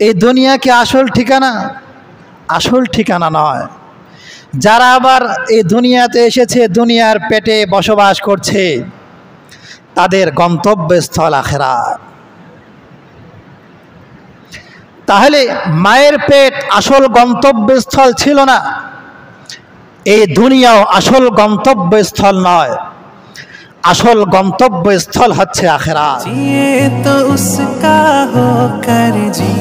এই দুনিয়া কি আসল ঠিকানা? আসল ঠিকানা নয়। যারা আবার এই দুনিয়াতে এসেছে, দুনিয়ার পেটে বসবাস করছে, তাদের গন্তব্যস্থল আখিরাত। তাহলে মায়ের পেট আসল গন্তব্যস্থল ছিল না, এই দুনিয়াও আসল গন্তব্যস্থল নয়। আসল গন্তব্যস্থল হচ্ছে আখিরাত। जिए तो उसका होकर जी,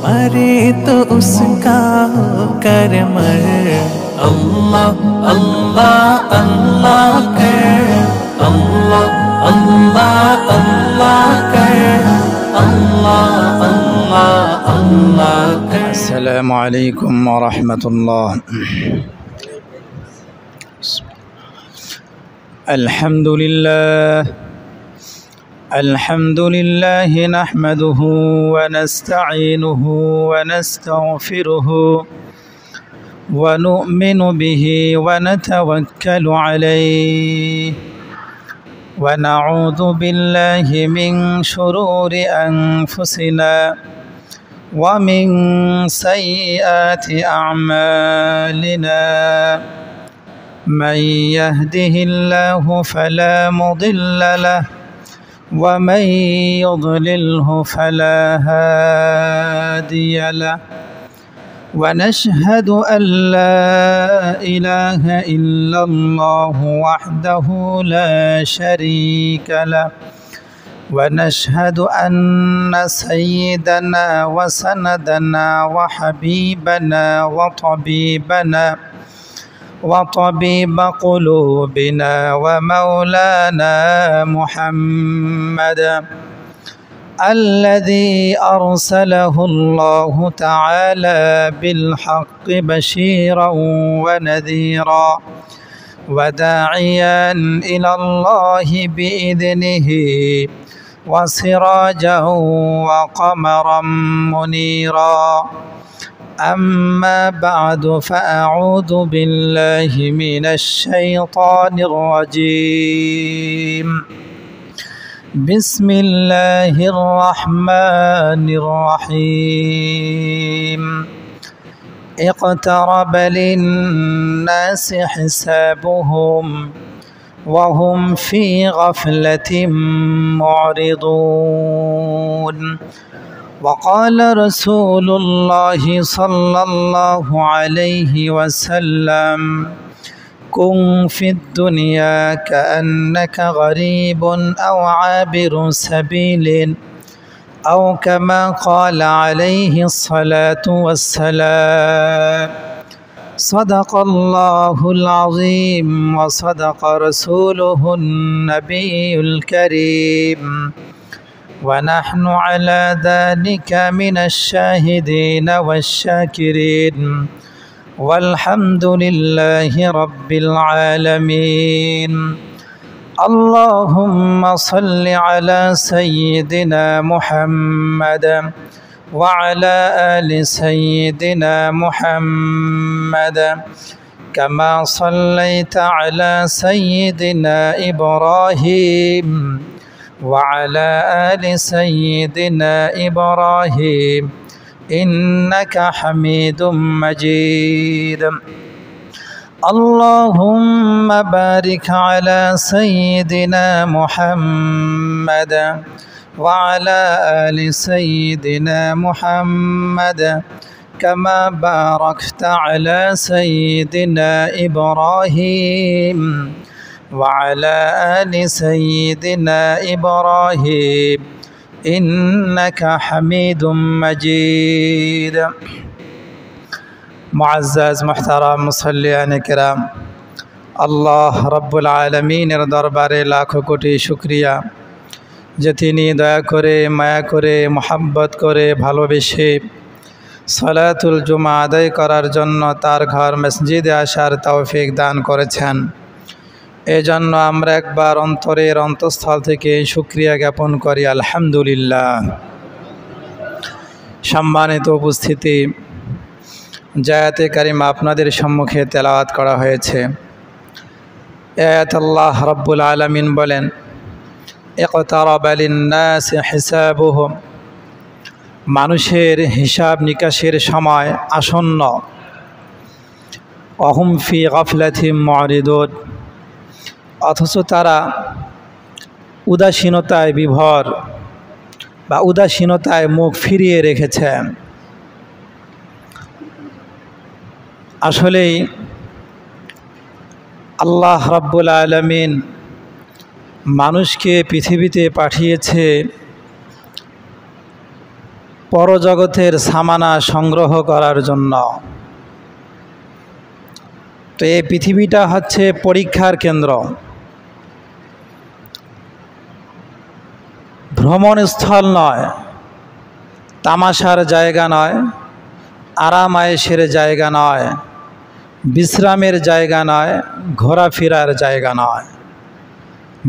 मरे तो उसका होकर मर। अल्लाह अल्लाह अल्लाह कर, अल्लाह अल्लाह अल्लाह कर, अल्लाह अल्लाह अल्लाह कर। अस्सलामु अलैकुम व रहमतुल्लाह। الحمد لله نحمده ونستعينه ونستغفره ونؤمن به ونتوكل عليه ونعوذ بالله من شرور أنفسنا ومن سيئات أعمالنا. من يهده الله فلا مضل له ومن يضلله فلا هادي له. ونشهد أن لا إله إلا الله وحده لا شريك له. ونشهد أن سيدنا وسندنا وحبيبنا وطبيب قلوبنا ومولانا محمد الذي أرسله الله تعالى بالحق بشيرا ونذيرا وداعيا إلى الله بإذنه وسراجا وقمرا منيرا. أما بعد فأعوذ بالله من الشيطان الرجيم. بسم الله الرحمن الرحيم. اقترب للناس حسابهم وهم في غفلة معرضون. وقال رسول الله صلى الله عليه وسلم: كن في الدنيا كأنك غريب أو عابر سبيل، أو كما قال عليه الصلاة والسلام. صدق الله العظيم وصدق رسوله النبي الكريم، ونحن على ذلك من الشاهدين والشاكرين، والحمد لله رب العالمين. اللهم صل على سيدنا محمد وعلى آل سيدنا محمد كما صليت على سيدنا إبراهيم وعلى آل سيدنا إبراهيم إنك حميد مجيد. اللهم بارك على سيدنا محمد وعلى آل سيدنا محمد كما باركت على سيدنا إبراهيم وعلى آل سيدنا إبراهيم إنك حميد مجيد. معزز محترم মুসল্লিয়ান কিরাম, আল্লাহ রব্বুল আলামিনের দরবারে লাখো কোটি শুকরিয়া যে তিনি দয়া করে, মায়া করে, মোহাব্বত করে, ভালোবেসে সালাতুল জুমা আদায় করার জন্য তার ঘর মসজিদে আসার তৌফিক দান করেছেন। এজন্য আমরা একবার অন্তরের অন্তঃস্থল থেকে শুকরিয়া জ্ঞাপন করি, আলহামদুলিল্লাহ। সম্মানিত উপস্থিতি, জায়াতে কারিমা আপনাদের সম্মুখে তেলাওয়াত করা হয়েছে। আয়াত আল্লাহ রব্বুল আলামিন বলেন, ইকতারাবা লিন্নাসি হিসাবুহুম মানুষের হিসাব নিকাশের সময় আসন্ন। অহুম ফি গাফলাতিম মুরিদুন, অথচ তারা উদাসীনতায় বিভোর বা উদাসীনতায় মুখ ফিরিয়ে রেখেছেন। আসলেই আল্লাহ রাব্বুল আলামিন মানুষকে পৃথিবীতে পাঠিয়েছে পরজগতের সামানা সংগ্রহ করার জন্য। তো এই পৃথিবীটা হচ্ছে পরীক্ষার কেন্দ্র, ভ্রমণস্থল নয়, তামাশার জায়গা নয়, আরাম আয়েশের জায়গা নয়, বিশ্রামের জায়গা নয়, ঘোরাফেরার জায়গা নয়,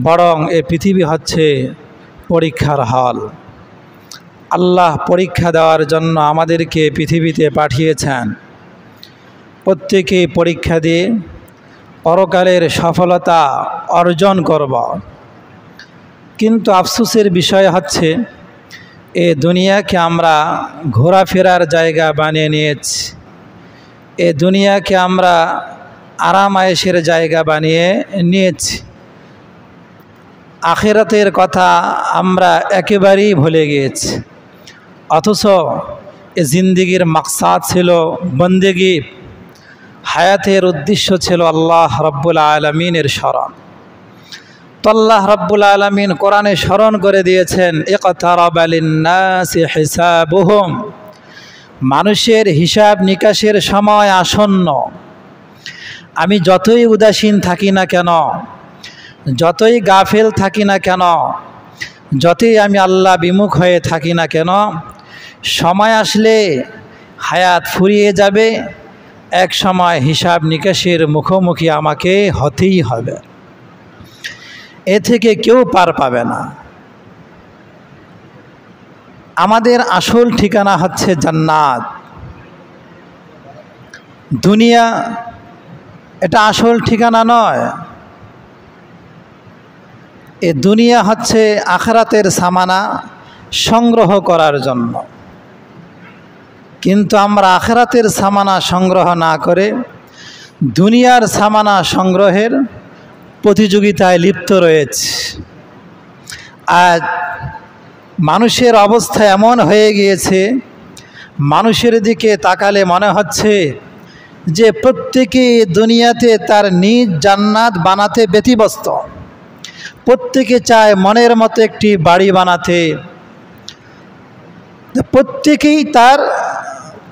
বরং এই পৃথিবী হচ্ছে পরীক্ষার হল। আল্লাহ পরীক্ষা দেওয়ার জন্য আমাদেরকে পৃথিবীতে পাঠিয়েছেন। প্রত্যেকেই পরীক্ষা দিয়ে পরকালের সফলতা অর্জন করব। কিন্তু আফসোসের বিষয় হচ্ছে এ দুনিয়াকে আমরা ঘোরাফেরার জায়গা বানিয়ে নিয়েছি, এ দুনিয়াকে আমরা আরাম আয়েশের জায়গা বানিয়ে নিয়েছি। আখিরাতের কথা আমরা একেবারেই ভুলে গিয়েছি। অথচ এ জিন্দেগির মাকসাদ ছিল বন্দেগি, হায়াতের উদ্দেশ্য ছিল আল্লাহ রাব্বুল আলামিনের স্মরণ। তো আল্লাহ রাব্বুল আলামিন কোরআনে স্মরণ করে দিয়েছেন, ইকতারাবা লিন্নাসি হিসাবুহুম, মানুষের হিসাব নিকাশের সময় আসন্ন। আমি যতই উদাসীন থাকি না কেন, যতই গাফেল থাকি না কেন, যতই আমি আল্লাহ বিমুখ হয়ে থাকি না কেন, সময় আসলে হায়াত ফুরিয়ে যাবে, এক সময় হিসাব নিকাশের মুখোমুখি আমাকে হতেই হবে। এ থেকে কেউ পার পাবে না। আমাদের আসল ঠিকানা হচ্ছে জান্নাত। দুনিয়া এটা আসল ঠিকানা নয়। এ দুনিয়া হচ্ছে আখিরাতের সামানা সংগ্রহ করার জন্য। কিন্তু আমরা আখিরাতের সামানা সংগ্রহ না করে দুনিয়ার সামানা সংগ্রহের প্রতিযোগিতায় লিপ্ত রয়েছে। আজ মানুষের অবস্থা এমন হয়ে গিয়েছে, মানুষের দিকে তাকালে মনে হচ্ছে যে প্রত্যেকে দুনিয়াতে তার নিজ জান্নাত বানাতে ব্যতিব্যস্ত। প্রত্যেকে চায় মনের মতো একটি বাড়ি বানাতে, প্রত্যেকেই তার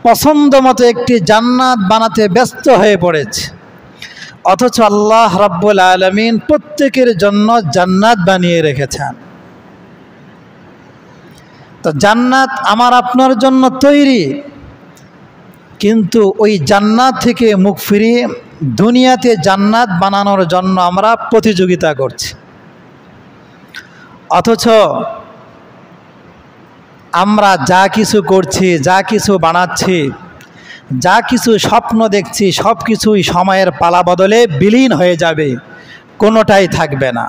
পছন্দ মতো একটি জান্নাত বানাতে ব্যস্ত হয়ে পড়েছে। অথচ আল্লাহ রাব্বুল আলামিন প্রত্যেকের জন্য জান্নাত বানিয়ে রেখেছেন। তো জান্নাত আমার আপনার জন্য তৈরি, কিন্তু ওই জান্নাত থেকে মুখ ফিরিয়ে দুনিয়াতে জান্নাত বানানোর জন্য আমরা প্রতিযোগিতা করছি। অথচ আমরা যা কিছু করছি, যা কিছু বানাচ্ছি, যা কিছু স্বপ্ন দেখছি, সব কিছুই সময়ের পালা বদলে বিলীন হয়ে যাবে, কোনোটাই থাকবে না,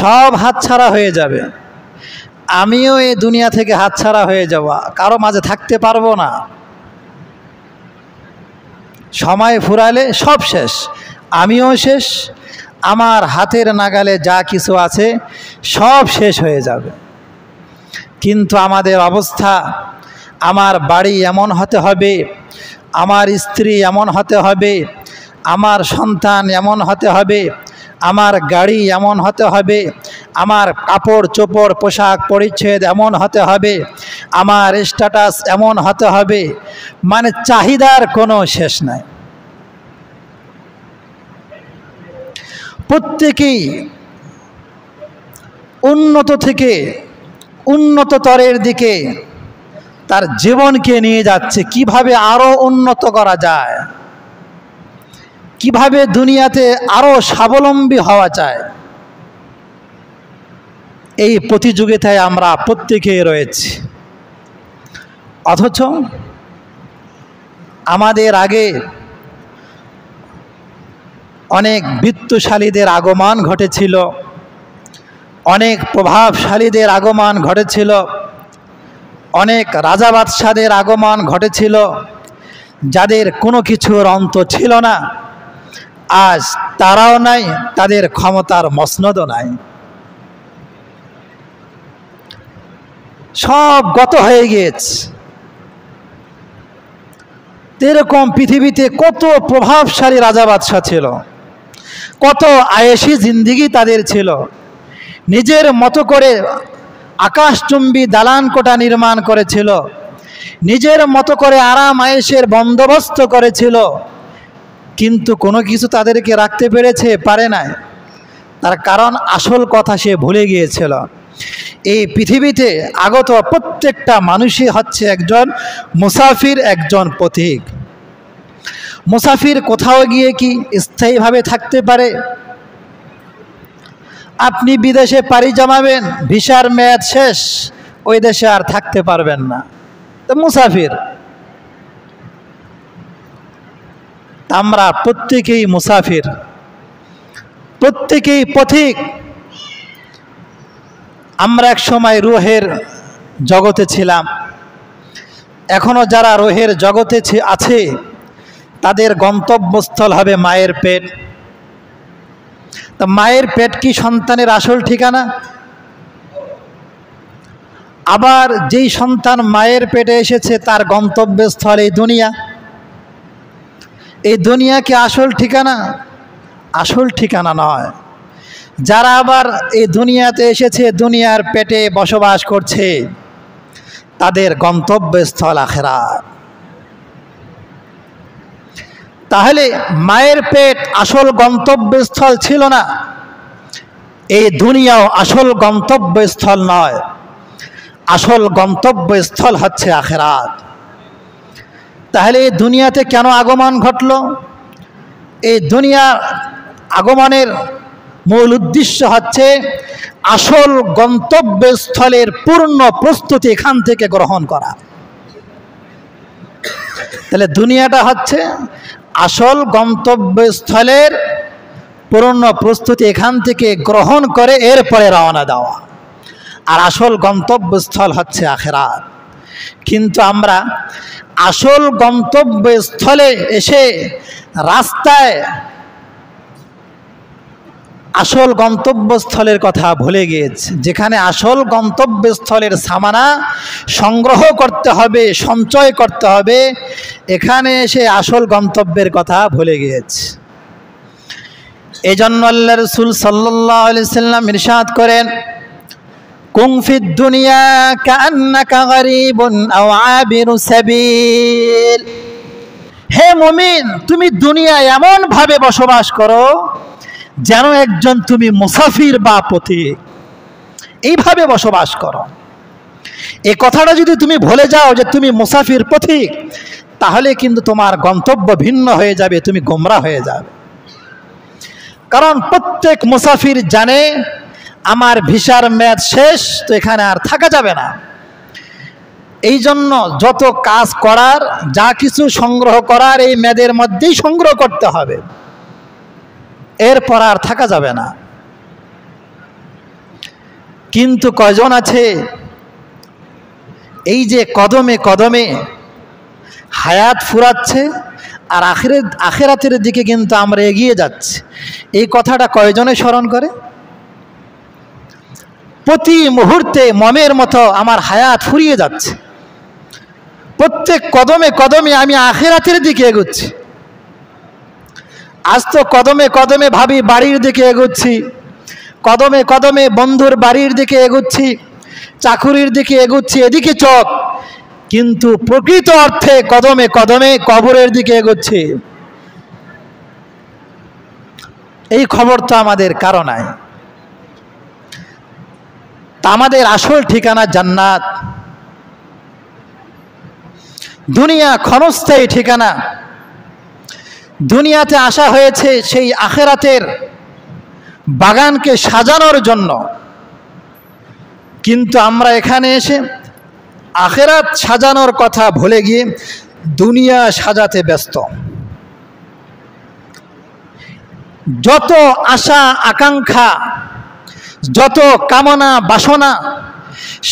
সব হাতছাড়া হয়ে যাবে। আমিও এই দুনিয়া থেকে হাতছাড়া হয়ে যাব, কারো মাঝে থাকতে পারবো না। সময় ফুরালে সব শেষ, আমিও শেষ, আমার হাতের নাগালে যা কিছু আছে সব শেষ হয়ে যাবে। কিন্তু আমাদের অবস্থা, আমার বাড়ি এমন হতে হবে, আমার স্ত্রী এমন হতে হবে, আমার সন্তান এমন হতে হবে, আমার গাড়ি এমন হতে হবে, আমার কাপড় চোপড় পোশাক পরিচ্ছদ এমন হতে হবে, আমার স্ট্যাটাস এমন হতে হবে, মানে চাহিদার কোনো শেষ নাই। প্রত্যেকেই উন্নত থেকে উন্নততরের দিকে তার জীবনকে নিয়ে যাচ্ছে। কিভাবে আরো উন্নত করা যায়, কিভাবে দুনিয়াতে আরো স্বাবলম্বী হওয়া যায়, এই প্রতিযোগিতায় আমরা প্রত্যেকেই রয়েছি। অথচ আমাদের আগে অনেক বিত্তশালীদের আগমন ঘটেছিল, অনেক প্রভাবশালীদের আগমন ঘটেছিল, অনেক রাজা বাদশাদের আগমন ঘটেছিল, যাদের কোনো কিছুর অন্ত ছিল না। আজ তারাও নাই, তাদের ক্ষমতার মসনদও নাই, সব গত হয়ে গিয়েছে। এরকম পৃথিবীতে কত প্রভাবশালী রাজা বাদশাহ ছিল, কত আয়েশি জিন্দিগি তাদের ছিল, নিজের মতো করে আকাশচুম্বী দালান কোঠা নির্মাণ করেছিল, নিজের মতো করে আরাম আয়েশের বন্দোবস্ত করেছিল, কিন্তু কোনো কিছু তাদেরকে রাখতে পেরেছে? পারে নাই। তার কারণ আসল কথা সে ভুলে গিয়েছিল। এই পৃথিবীতে আগত প্রত্যেকটা মানুষই হচ্ছে একজন মুসাফির, একজন পথিক। মুসাফির কোথাও গিয়ে কি স্থায়ীভাবে থাকতে পারে? আপনি বিদেশে পাড়ি জমাবেন, ভিসার মেয়াদ শেষ, ওই দেশে আর থাকতে পারবেন না, তো মুসাফির। আমরা প্রত্যেকেই মুসাফির, প্রত্যেকেই পথিক। আমরা এক সময় রুহের জগতে ছিলাম, এখনো যারা রুহের জগতে আছে তাদের গন্তব্যস্থল হবে মায়ের পেট। তা মায়ের পেট কি সন্তানের আসল ঠিকানা? আবার যেই সন্তান মায়ের পেটে এসেছে তার গন্তব্যস্থল এই দুনিয়া। এই দুনিয়া কি আসল ঠিকানা? আসল ঠিকানা নয়। যারা আবার এই দুনিয়াতে এসেছে, দুনিয়ার পেটে বসবাস করছে, তাদের গন্তব্যস্থল আখিরাত। তাহলে মায়ের পেট আসল গন্তব্যস্থল ছিল না, এই দুনিয়াও আসল গন্তব্যস্থল নয়। আসল গন্তব্যস্থল হচ্ছে আখিরাত। তাহলে এই দুনিয়াতে কেন আগমন ঘটল? এই দুনিয়া আগমনের মূল উদ্দেশ্য হচ্ছে আসল গন্তব্যস্থলের পূর্ণ প্রস্তুতি এখান থেকে গ্রহণ করা। তাহলে দুনিয়াটা হচ্ছে আসল গন্তব্যস্থলের পূর্ণ প্রস্তুতি এখান থেকে গ্রহণ করে এরপরে রওনা দেওয়া, আর আসল গন্তব্যস্থল হচ্ছে আখিরাত। কিন্তু আমরা আসল গন্তব্যস্থলে এসে রাস্তায় আসল গন্তব্যস্থলের কথা ভুলে গিয়েছে। যেখানে আসল গন্তব্যস্থলের সামানা সংগ্রহ করতে হবে, সঞ্চয় করতে হবে, এখানে এসে আসল গন্তব্যের কথা ভুলে গিয়েছে। এই জন্য আল্লাহ রাসূল সাল্লাল্লাহু আলাইহি সাল্লাম ইরশাদ করেন, কুন ফিদ দুনিয়া কাআন্নাকা গরীবুন আও আবিরু সাবিল। হে মুমিন, তুমি দুনিয়ায় এমন ভাবে বসবাস করো যেন একজন তুমি মুসাফির বা পথিক, এইভাবে বসবাস করো। এই কথাটা যদি তুমি ভুলে যাও যে তুমি মুসাফির পথিক, তাহলে কিন্তু তোমার গন্তব্য ভিন্ন হয়ে যাবে, তুমি গোমরা হয়ে যাবে। কারণ প্রত্যেক মুসাফির জানে আমার ভিসার মেয়াদ শেষ, তো এখানে আর থাকা যাবে না। এই জন্য যত কাজ করার, যা কিছু সংগ্রহ করার এই মেয়াদের মধ্যেই সংগ্রহ করতে হবে, এরপর আর থাকা যাবে না। কিন্তু কয়জন আছে এই যে কদমে কদমে হায়াত ফুরাচ্ছে আর আখিরাতের দিকে কিন্তু আমরা এগিয়ে যাচ্ছি, এই কথাটা কয়জনে স্মরণ করে? প্রতি মুহূর্তে মমের মতো আমার হায়াত ফুরিয়ে যাচ্ছে, প্রত্যেক কদমে কদমে আমি আখিরাতের দিকে এগোচ্ছি। আজ তো কদমে কদমে ভাবি বাড়ির দিকে এগোচ্ছি, কদমে কদমে বন্ধুর বাড়ির দিকে এগোচ্ছি, চাকুরির দিকে এগোচ্ছি, এদিকে চোখ, কিন্তু প্রকৃত অর্থে কদমে কদমে কবরের দিকে এগোচ্ছি। এই খবর তো আমাদের কারো নাই। তা আমাদের আসল ঠিকানা জান্নাত। দুনিয়া ক্ষণস্থায়ী ঠিকানা। দুনিয়াতে আসা হয়েছে সেই আখিরাতের বাগানকে সাজানোর জন্য, কিন্তু আমরা এখানে এসে আখিরাত সাজানোর কথা ভুলে গিয়ে দুনিয়া সাজাতে ব্যস্ত। যত আশা আকাঙ্ক্ষা, যত কামনা বাসনা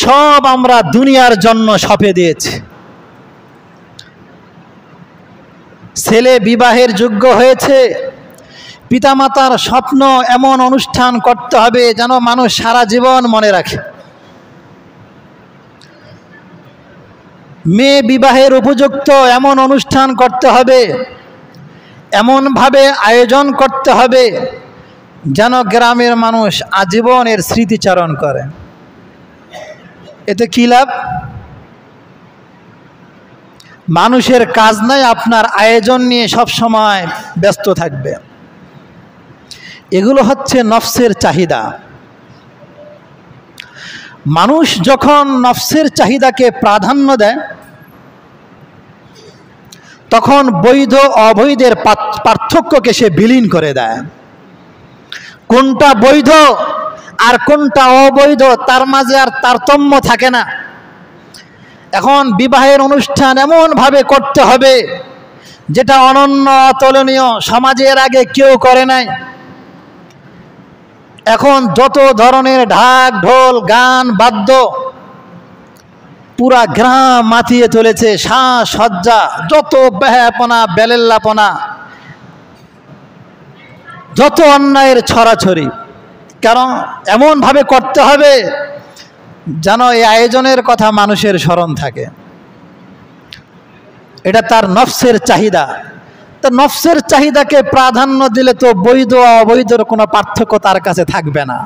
সব আমরা দুনিয়ার জন্য সঁপে দিয়েছি। ছেলে বিবাহের যোগ্য হয়েছে, পিতামাতার স্বপ্ন এমন অনুষ্ঠান করতে হবে যেন মানুষ সারা জীবন মনে রাখে। মেয়ে বিবাহের উপযুক্ত এমন অনুষ্ঠান করতে হবে, এমনভাবে আয়োজন করতে হবে যেন গ্রামের মানুষ আজীবন এর স্মৃতিচারণ করে। এতে কি লাভ? মানুষের কাজ নাই আপনার আয়োজন নিয়ে সব সময় ব্যস্ত থাকবে। এগুলো হচ্ছে নফসের চাহিদা। মানুষ যখন নফসের চাহিদাকে প্রাধান্য দেয় তখন বৈধ অবৈধের পার্থক্যকে সে বিলীন করে দেয়। কোনটা বৈধ আর কোনটা অবৈধ তার মাঝে আর তারতম্য থাকে না। এখন বিবাহের অনুষ্ঠান এমনভাবে করতে হবে যেটা অনন্য, অতুলনীয়, সমাজের আগে কেউ করে নাই। এখন যত ধরনের ঢাক ঢোল গান বাদ্য পুরা গ্রাম মাতিয়ে তুলেছে, সাজ সজ্জা, যত বেহাপনা বেলেল্লাপনা, যত অন্যায়ের ছড়াছড়ি। কারণ এমনভাবে করতে হবে যেন এই আয়োজনের কথা মানুষের স্মরণ থাকে। এটা তার নফসের চাহিদা। তো নফসের চাহিদাকে প্রাধান্য দিলে তো বৈধ অবৈধর কোনো পার্থক্য তার কাছে থাকবে না,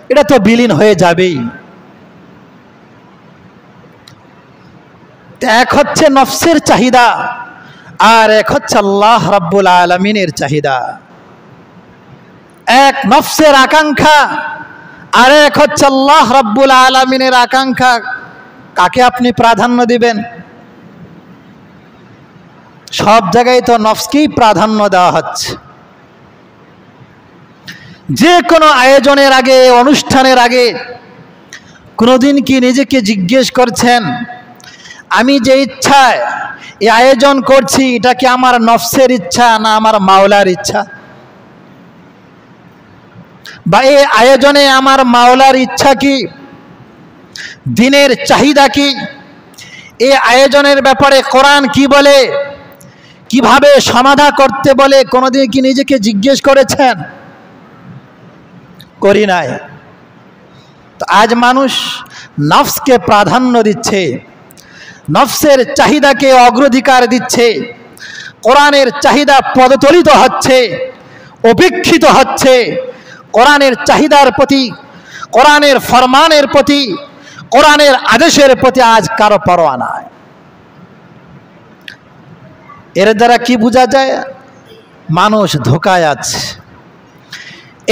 এটা তো বিলীন হয়ে যাবেই। এক হচ্ছে নফসের চাহিদা আর এক হচ্ছে আল্লাহ রাব্বুল আলামিনের চাহিদা। এক নফসের আকাঙ্ক্ষা আর এক হচ্ছে আল্লাহ রাব্বুল আলামিনের আকাঙ্ক্ষা। কাকে আপনি প্রাধান্য দিবেন? সব জায়গায় তো নফসকেই প্রাধান্য দেওয়া হচ্ছে। যে কোনো আয়োজনের আগে, অনুষ্ঠানের আগে কোনোদিন কি নিজেকে জিজ্ঞেস করছেন আমি যে ইচ্ছায় এই আয়োজন করছি এটা কি আমার নফসের ইচ্ছা না আমার মাওলার ইচ্ছা? বা এই আয়োজনে আমার মাওলার ইচ্ছা কি, দিনের চাহিদা কি, এই আয়োজনের ব্যাপারে কোরআন কি বলে, কিভাবে সমাধা করতে বলে, কোনোদিন কি নিজেকে জিজ্ঞেস করেছেন? করি নাই। তো আজ মানুষ নফসকে প্রাধান্য দিচ্ছে, নফসের চাহিদাকে অগ্রাধিকার দিচ্ছে, কোরআনের চাহিদা পদতলিত হচ্ছে, উপেক্ষিত হচ্ছে। কোরআনের চাহিদার প্রতি, কোরআনের ফরমানের প্রতি, কোরআনের আদেশের প্রতি আজ কারো পরোয়া নাই। এর দ্বারা কি বোঝা যায়? মানুষ ধোঁকায় আছে।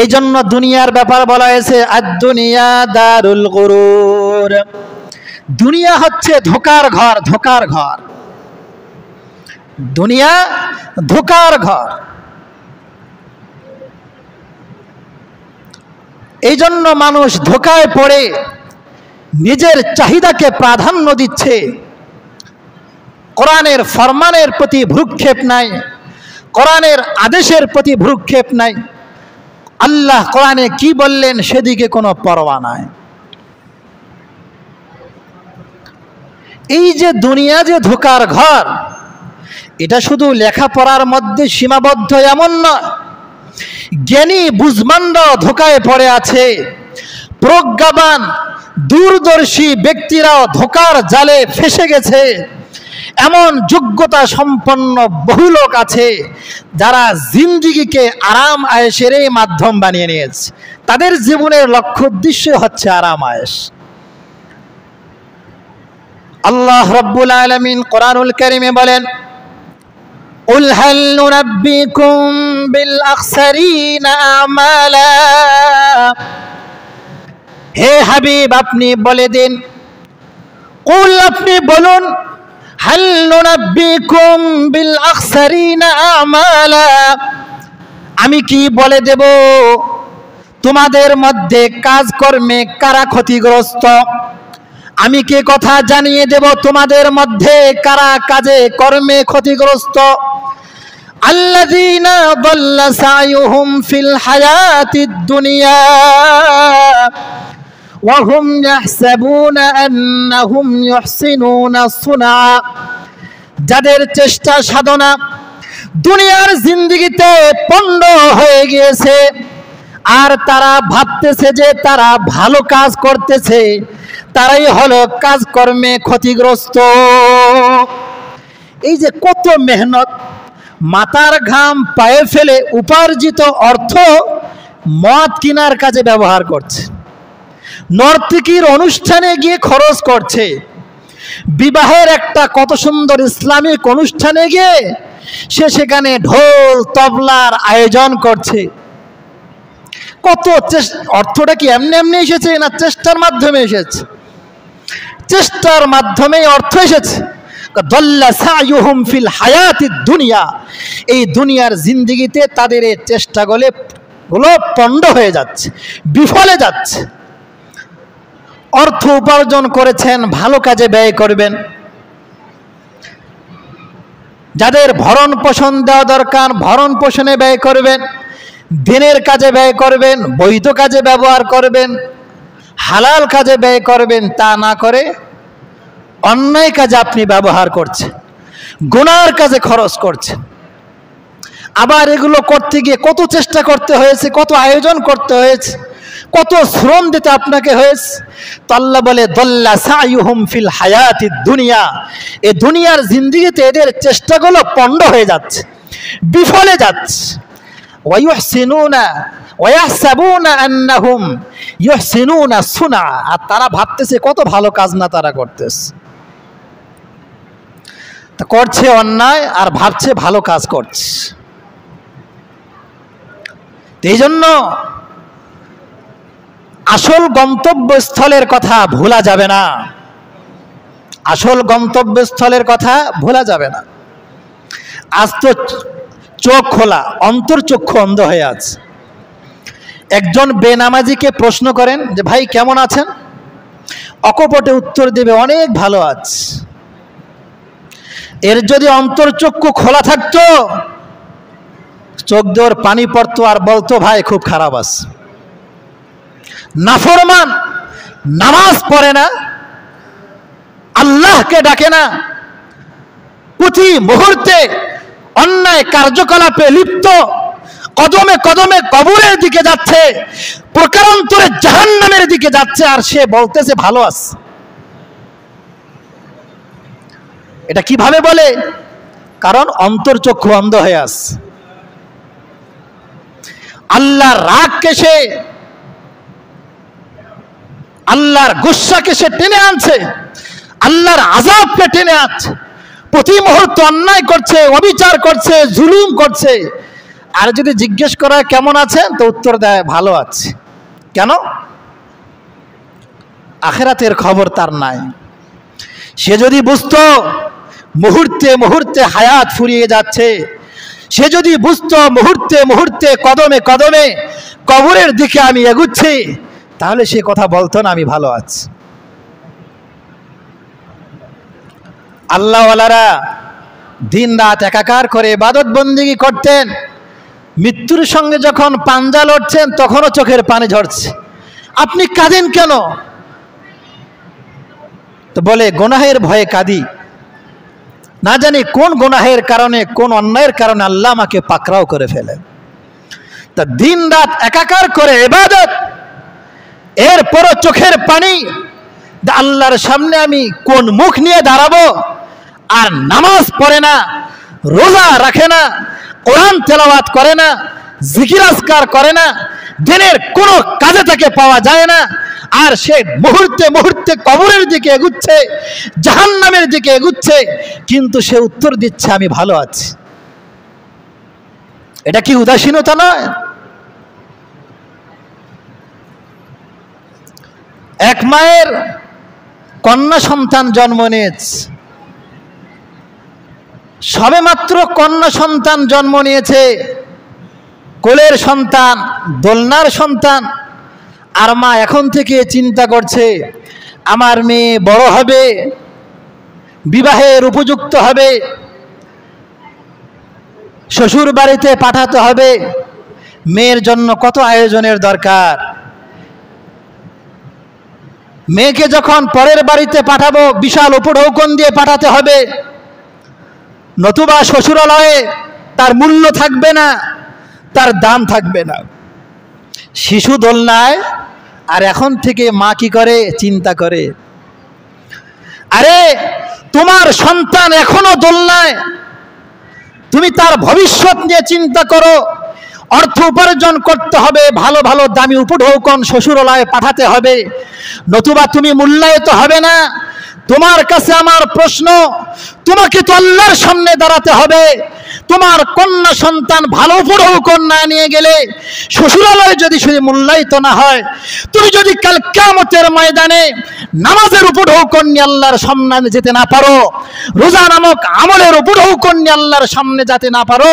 এই জন্য দুনিয়ার ব্যাপার বলা হয়েছে আদ-দুনিয়া দারুল গুরুর। দুনিয়া হচ্ছে ধোঁকার ঘর, ধোঁকার ঘর। দুনিয়া ধোঁকার ঘর। এই জন্য মানুষ ধোঁকায় পড়ে নিজের চাহিদাকে প্রাধান্য দিচ্ছে, কোরআনের ফরমানের প্রতি ভ্রুক্ষেপ নাই, কোরআনের আদেশের প্রতি ভ্রুক্ষেপ নাই। আল্লাহ কোরআনে কি বললেন সেদিকে কোনো পরোয়া নাই। এই যে দুনিয়া যে ধোঁকার ঘর, এটা শুধু লেখাপড়ার মধ্যে সীমাবদ্ধ এমন নয়। জ্ঞানী বুঝমানরা ধোঁকায় পড়ে আছে, প্রজ্ঞাবান দূরদর্শী ব্যক্তিরাও ধোঁকার জালে ফেসে গেছে। এমন যোগ্যতা সম্পন্ন বহু লোক আছে যারা জিন্দিগিকে আরাম আয়েশের মাধ্যম বানিয়ে নিয়েছে। তাদের জীবনের লক্ষ্য উদ্দেশ্য হচ্ছে আরাম আয়েশ। আল্লাহ রাব্বুল আলামিন কোরআনুল কারীমে বলেন, কুল হাল নুনাব্বিকুম বিল আখসারিনা আমালা। হে হাবিব আপনি বলে দিন, কুল আপনি বলুন, হাল নুনাব্বিকুম বিল আখসারিনা আমালা, আমি কি বলে দেব তোমাদের মধ্যে কাজকর্মে কারা ক্ষতিগ্রস্ত? আমি কি কথা জানিয়ে দেব তোমাদের মধ্যে কারা কাজে কর্মে ক্ষতিগ্রস্ত? আল্লাযীনা দাল্লা সায়ুহুম ফিল হায়াতিদ দুনিয়া وهم يحسبون أنهم يحسنون صنعا যাদের চেষ্টা সাধনা দুনিয়ার জিন্দেগিতে পণ্ড হয়ে গিয়েছে আর তারা ভাবতেছে যে তারা ভালো কাজ করতেছে, তারাই হলো কাজকর্মে ক্ষতিগ্রস্ত। এই যে কত মেহনত, মাথার ঘাম পায়ে ফেলে উপার্জিত অর্থ মদ কেনার কাজে ব্যবহার করছে, নর্তকীর অনুষ্ঠানে গিয়ে খরচ করছে, বিবাহের একটা কত সুন্দর ইসলামিক অনুষ্ঠানে গিয়ে সে সেখানে ঢোল তবলার আয়োজন করছে। কত অর্থটা কি এমনি এমনি এসেছে না চেষ্টার মাধ্যমে এসেছে? চেষ্টার মাধ্যমেই অর্থ এসেছে। দল্লা সায়ুহুম ফিল হায়াতিদ দুনিয়া, এই দুনিয়ার জিন্দেগিতে তাদের এই চেষ্টাগুলো পণ্ড হয়ে যাচ্ছে, বিফলে যাচ্ছে। অর্থ উপার্জন করেছেন, ভালো কাজে ব্যয় করবেন। যাদের ভরণ পোষণ দেওয়া দরকার ভরণ পোষণে ব্যয় করবেন, দিনের কাজে ব্যয় করবেন, বৈধ কাজে ব্যবহার করবেন, হালাল কাজে ব্যয় করবেন। তা না করে অন্যায় কাজে আপনি ব্যবহার করছেন, গুনার কাজে খরচ করছেন। আবার এগুলো করতে গিয়ে কত চেষ্টা করতে হয়েছে, কত আয়োজন করতে হয়েছে, কত শ্রম দিতে আপনাকে হয়েছে। তো আল্লাহ বলে দল্লা সায়ুহুম ফিল হায়াতিদ দুনিয়া, এই দুনিয়ার জিন্দেগিতে এদের চেষ্টাগুলো পণ্ড হয়ে যাচ্ছে, বিফলে যাচ্ছে। ওয়ায়ুহসিনুনা ওয়ায়াহসাবুনা আন্নাহুম ইউহসিনুনা সুনা, আর তারা ভাবতেছে কত ভালো কাজ না তারা করতেছে। তা করছে অন্যায় আর ভাবছে ভালো কাজ করছে। এই জন্য আসল গন্তব্যস্থলের কথা ভোলা যাবে না, আসল গন্তব্যস্থলের কথা ভোলা যাবে না। আজ তো চোখ খোলা, অন্তর্চক্ষু অন্ধ হয়ে আছে। একজন বেনামাজিকে প্রশ্ন করেন যে ভাই কেমন আছেন, অকপটে উত্তর দেবে অনেক ভালো আছে। এর যদি অন্তর্চক্ষু খোলা থাকতো, চোখ দেওয়ার পানি পড়তো আর বলতো ভাই খুব খারাপ আছে। নাফরমান, নামাজ পড়ে না, আল্লাহকে ডাকে না, প্রতি মুহূর্তে অন্যায় কার্যকলাপে লিপ্ত, কদমে কদমে কবরের দিকে যাচ্ছে, প্রকারান্তরে জাহান্নামের দিকে যাচ্ছে, আর সে বলতেছে ভালো আছে। এটা কিভাবে বলে? কারণ অন্তর্চক্ষু অন্ধ হয়ে আছে। আল্লাহর রাগকে সে, আল্লাহর গুসাকে সে টেনে আনছে, আল্লাহর আযাবকে টেনে আনছে। প্রতি মুহূর্তে অন্যায় করছে, অবিচার করছে, জুলুম করছে। আর যদি জিজ্ঞেস করা কেমন আছেন, তো উত্তর দেয় ভালো আছে। কেন? আখিরাতের খবর তার নাই। সে যদি বুঝতো মুহূর্তে মুহূর্তে হায়াত ফুরিয়ে যাচ্ছে, সে যদি বুঝতো মুহূর্তে মুহূর্তে কদমে কদমে কবরের দিকে আমি এগুচ্ছি, তাহলে সে কথা বলতো না আমি ভালো আছি। আল্লাহওয়ালারা দিন রাত একাকার করে ইবাদত বন্দেগী করতেন, মৃত্যুর সঙ্গে যখন পাঞ্জা লড়ছেন তখনও চোখের পানি ঝরছে। আপনি কাঁদেন কেন? তো বলে গুনাহের ভয়ে কাঁদি, না জানি কোন গুনাহের কারণে, কোন অন্যায়ের কারণে আল্লাহ আমাকে পাকড়াও করে ফেলে। তা দিন রাত একাকার করে ইবাদত, এরপরও চোখের পানি, আল্লাহর সামনে আমি কোন মুখ নিয়ে দাঁড়াবো? আর নামাজ পড়ে না, রোজা রাখে না, কোরআন তেলাওয়াত করে না, জিকির আজকার করে না, দিনের কোনো কাজে তাকে পাওয়া যায় না। আর সে মুহূর্তে মুহূর্তে কবরের দিকে এগুচ্ছে, জাহান্নামের দিকে এগুচ্ছে, কিন্তু সে উত্তর দিচ্ছে আমি ভালো আছি। এটা কি উদাসীনতা নয়? এক মায়ের কন্যা সন্তান জন্ম নিয়েছে, সবে মাত্র কন্যা সন্তান জন্ম নিয়েছে, কোলের সন্তান, দোলনার সন্তান। আর মা এখন থেকে চিন্তা করছে আমার মেয়ে বড় হবে, বিবাহের উপযুক্ত হবে, শ্বশুর বাড়িতে পাঠাতে হবে, মেয়ের জন্য কত আয়োজনের দরকার। মেয়েকে যখন পরের বাড়িতে পাঠাবো বিশাল উপঢৌকন দিয়ে পাঠাতে হবে, নতুবা শ্বশুরালয়ে তার মূল্য থাকবে না, তার দাম থাকবে না। শিশু দোলনায়, আর এখন থেকে মা কি করে? চিন্তা করে। আরে তোমার সন্তান এখনো দোলনায়, তুমি তার ভবিষ্যৎ নিয়ে চিন্তা করো। অর্থ উপার্জন করতে হবে, ভালো ভালো দামি উপঢৌকন শ্বশুরালয়ে পাঠাতে হবে, নতুবা তুমি মূল্যায়িত হবে না। তোমার কাছে আমার প্রশ্ন, তোমাকে তো আল্লাহর সামনে দাঁড়াতে হবে। তোমার কন্যা সন্তান ভালো উপঢৌকন না নিয়ে গেলে, শ্বশুরালয়ে যদি শুধু মূল্যায়িত না হয়, তুমি যদি কাল কিয়ামতের ময়দানে নামাজের উপঢৌকন নিয়ে আল্লাহর সামনে যেতে না পারো, রোজা নামক আমলের উপঢৌকন নিয়ে আল্লাহর সামনে যেতে না পারো,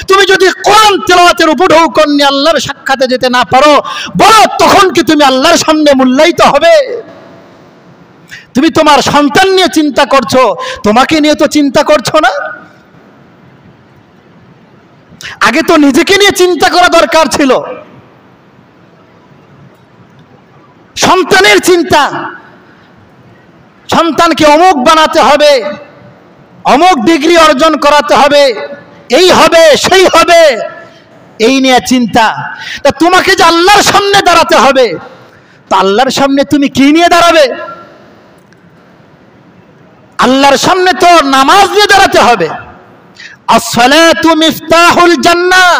তুমি যদি কোরআন তেলাওয়াতের উপঢৌকন নিয়ে আল্লাহর সাক্ষাতে যেতে না পারো, বলো তখন কি তুমি আল্লাহর সামনে মূল্যায়িত হবে? তুমি তোমার সন্তান নিয়ে চিন্তা করছো, তোমাকে নিয়ে তো চিন্তা করছো না। আগে তো নিজেকে নিয়ে চিন্তা করা দরকার ছিল। সন্তানের চিন্তা, সন্তানকে অমুক বানাতে হবে, অমুক ডিগ্রি অর্জন করাতে হবে, এই হবে সেই হবে, এই নিয়ে চিন্তা। তা তোমাকে যে আল্লাহর সামনে দাঁড়াতে হবে, তা আল্লাহর সামনে তুমি কি নিয়ে দাঁড়াবে? আল্লাহর সামনে তো নামাজ নিয়ে দাঁড়াতে হবে। আসসালাতু মিফতাহুল জান্নাহ,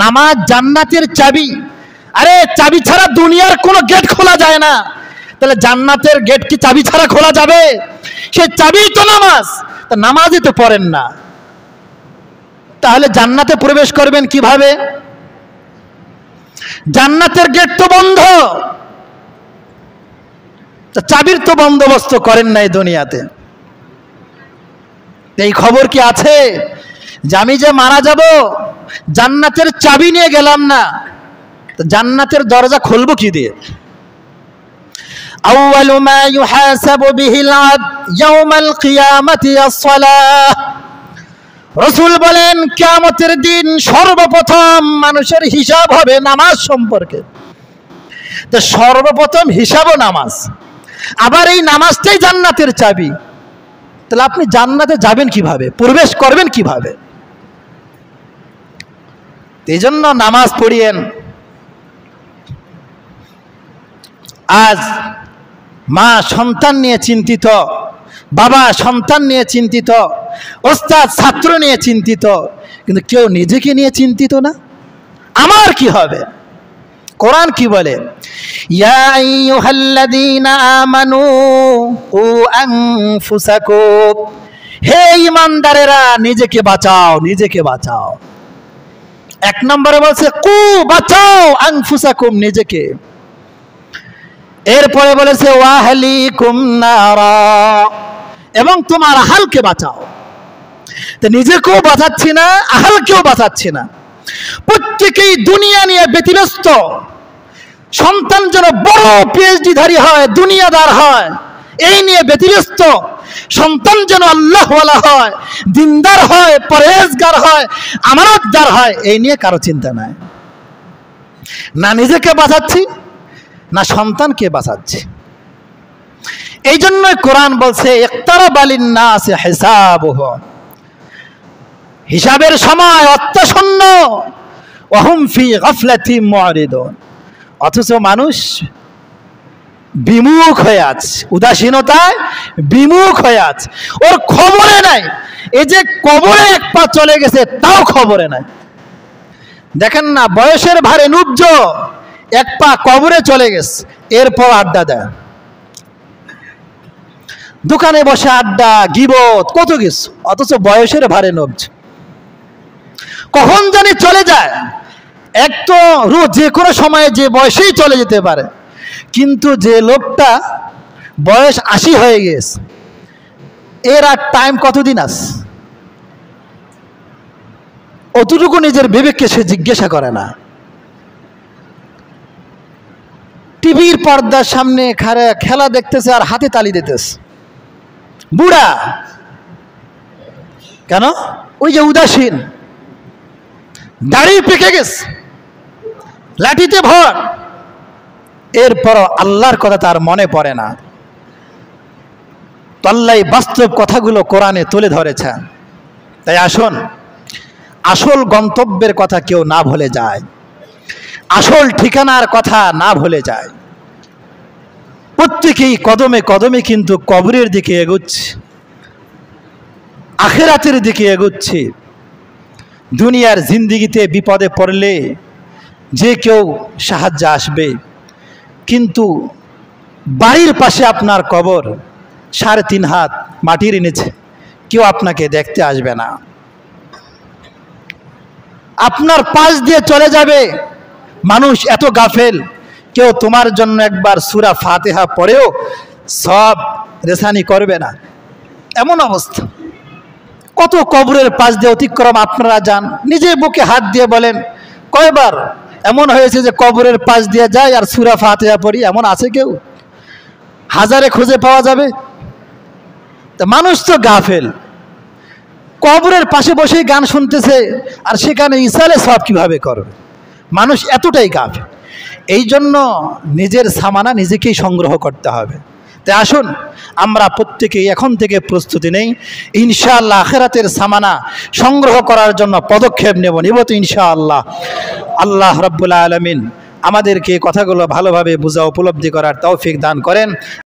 নামাজ জান্নাতের চাবি। আরে চাবি ছাড়া দুনিয়ার কোনো গেট খোলা যায় না, তাহলে জান্নাতের গেট কি চাবি ছাড়া খোলা যাবে? সে চাবি তো নামাজ, তা নামাজই তো পড়েন না, তাহলে জান্নাতে প্রবেশ করবেন কিভাবে? জান্নাতের গেট তো বন্ধ, চাবির তো বন্দোবস্ত করেন নাই দুনিয়াতে। এই খবর কি আছে যে আমি যে মারা যাব, জান্নাতের চাবি নিয়ে গেলাম না, তো জান্নাতের দরজা খুলবো কি দিয়ে? আউয়ালু মা ইউহাসাবু বিহিল আবদ ইয়াউমাল কিয়ামাতি আস-সালাহ। রাসূল বলেন কিয়ামতের দিন সর্বপ্রথম মানুষের হিসাব হবে নামাজ সম্পর্কে। তো সর্বপ্রথম হিসাবও নামাজ, আবার এই নামাজটাই জান্নাতের চাবি। তাহলে আপনি জান্নাতে যাবেন কিভাবে, প্রবেশ করবেন কিভাবে? এই জন্য নামাজ পড়িয়েন। আজ মা সন্তান নিয়ে চিন্তিত, বাবা সন্তান নিয়ে চিন্তিত, ওস্তাদ ছাত্র নিয়ে চিন্তিত, কিন্তু কেউ নিজেকে নিয়ে চিন্তিত না। আমার কি হবে? কোরআন কি বলে? ইয়া আইয়ুহাল্লাযীনা আমানু কু আনফুসাকুম, হে ঈমানদারেরা নিজেকে বাঁচাও, নিজেকে বাঁচাও। এক নম্বরে বলছে কু, বাঁচাও, আনফুসাকুম, নিজেকে। এরপরে বলেছে ওয়াহলিকুম নারা, এবং তোমার আহালকে বাঁচাও। তো নিজেকেও বাঁচাচ্ছি না, আহালকেও বাঁচাচ্ছি না। প্রত্যেকেই দুনিয়া নিয়ে ব্যতিব্যস্ত। সন্তান যেন বড় পিএইচডি ধারী হয়, দুনিয়াদার হয়, এই নিয়ে ব্যতিব্যস্ত। সন্তান যেন আল্লাহওয়ালা হয়, দিনদার হয়, পরহেজগার হয়, আমানতদার হয়, এই নিয়ে কারো চিন্তা নাই। না নিজেকে বাঁচাচ্ছি, না সন্তানকে বাঁচাচ্ছি। এই জন্যই কোরআন বলছে ইকতারাবা লিন-নাসি হিসাবুহুম, হিসাবের সময় অত্যাসন্ন। ওয়া হুম ফি গাফলাতিন মুরিদুন, অথচ মানুষ বিমুখ হয়ে আছে, উদাসীনতায় বিমুখ হয়ে আছে, ওর খবরে নাই। এই যে কবরে এক পা চলে গেছে তাও খবরে নাই। দেখেন না, বয়সের ভারে নুব্জ, এক পা কবরে চলে গেছে, এরপর আড্ডা দেয়, দোকানে বসে আড্ডা, গীবত, কত কিছু, অথচ বয়সের ভারে নুব্জ। কখন জানি চলে যায়। এক তো রোজ যে কোনো সময়ে যে বয়সেই চলে যেতে পারে, কিন্তু যে লোকটা বয়স 80 হয়ে গেছে, এর আর টাইম কতদিন আছে? অতটুকু নিজের বিবেককে সে জিজ্ঞাসা করে না। টিভির পর্দার সামনে খেলা দেখতেছে আর হাতে তালি দিতেছে। বুড়া কেন? ওই যে উদাসীন, দাড়ি পেকে গেছে, লাঠিতে ভর, এরপরও আল্লাহর কথা তার মনে পড়ে না। তো আল্লাহ বাস্তব কথাগুলো কোরআনে তুলে ধরেছেন। তাই আসুন, আসল গন্তব্যের কথা কেউ না ভুলে যায়, আসল ঠিকানার কথা না ভুলে যায়। প্রত্যেকেই কদমে কদমে কিন্তু কবরের দিকে এগুচ্ছে, আখিরাতের দিকে এগুচ্ছে। দুনিয়ার জিন্দেগিতে বিপদে পড়লে যে কেউ সাহায্য আসবে, কিন্তু বাড়ির পাশে আপনার কবর, 3.5 হাত মাটির নিচে, কেউ আপনাকে দেখতে আসবে না। আপনার পাশ দিয়ে চলে যাবে মানুষ, এত গাফেল, কেউ তোমার জন্য একবার সূরা ফাতিহা পড়েও সব রেসানি করবে না, এমন অবস্থা। কত কবরের পাশ দিয়ে অতিক্রম আপনারা যান, নিজে বুকে হাত দিয়ে বলেন কয়বার এমন হয়েছে যে কবরের পাশ দিয়ে যায় আর সূরা ফাতিহা পড়ি? এমন আছে কেউ? হাজারে খুঁজে পাওয়া যাবে। তা মানুষ তো গাফেল, কবরের পাশে বসেই গান শুনতেছে, আর সেখানে ইসালে সব কিভাবে করবে? মানুষ এতটাই গাফেল। এই জন্য নিজের সামানা নিজেকেই সংগ্রহ করতে হবে। তাই আসুন, আমরা প্রত্যেকেই এখন থেকে প্রস্তুতি নেই, ইনশাআল্লাহ আখিরাতের সামানা সংগ্রহ করার জন্য পদক্ষেপ নিব তো ইনশাআল্লাহ। আল্লাহ রাব্বুল আলামিন আমাদেরকে কথাগুলো ভালোভাবে বোঝা উপলব্ধি করার তৌফিক দান করেন।